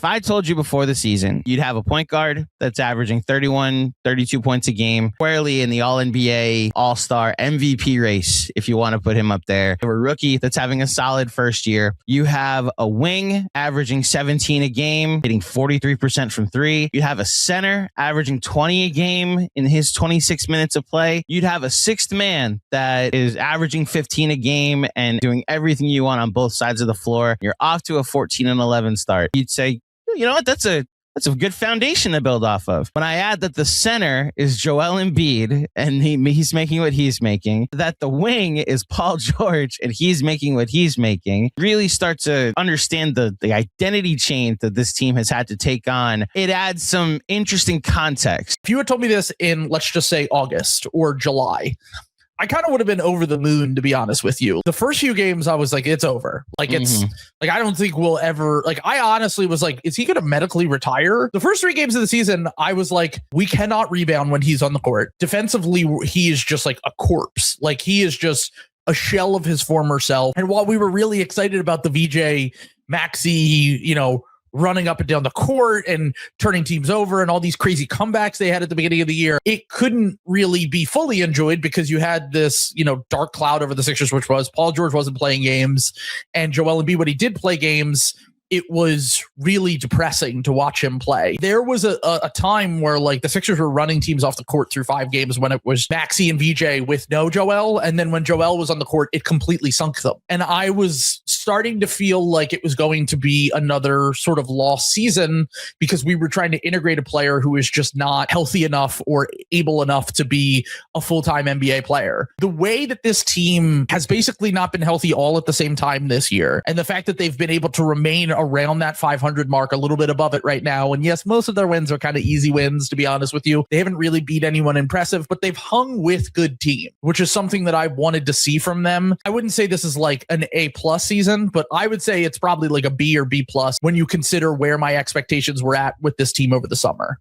If I told you before the season, you'd have a point guard that's averaging 31, 32 points a game, squarely in the All-NBA, All-Star, MVP race, if you want to put him up there. You have a rookie that's having a solid first year. You have a wing averaging 17 a game, hitting 43% from three. You'd have a center averaging 20 a game in his 26 minutes of play. You'd have a sixth man that is averaging 15 a game and doing everything you want on both sides of the floor. You're off to a 14-11 start. You'd say, you know what? That's a good foundation to build off of. When I add that the center is Joel Embiid and he's making what he's making, that the wing is Paul George and he's making what he's making, really start to understand the identity change that this team has had to take on. It adds some interesting context. If you had told me this in, let's just say, August or July, I kind of would have been over the moon, to be honest with you. The first few games, I was like, it's over. Like, it's like, I don't think we'll ever, like, I honestly was like, is he going to medically retire? The first 3 games of the season, I was like, we cannot rebound when he's on the court. Defensively, he is just like a corpse. Like, he is just a shell of his former self. And while we were really excited about the VJ Maxey, running up and down the court and turning teams over and all these crazy comebacks they had at the beginning of the year, it couldn't really be fully enjoyed because you had this, dark cloud over the Sixers, which was Paul George wasn't playing games, and Joel Embiid, when he did play games, it was really depressing to watch him play. There was a time where like the Sixers were running teams off the court through 5 games when it was Maxey and VJ with no Joel. And then when Joel was on the court, it completely sunk them. And I was starting to feel like it was going to be another sort of lost season because we were trying to integrate a player who is just not healthy enough or able enough to be a full-time NBA player. The way that this team has basically not been healthy all at the same time this year, and the fact that they've been able to remain around that 500 mark, a little bit above it right now. And yes, most of their wins are kind of easy wins, to be honest with you. They haven't really beat anyone impressive, but they've hung with good teams, which is something that I wanted to see from them. I wouldn't say this is like an A+ season, but I would say it's probably like a B or B+ when you consider where my expectations were at with this team over the summer.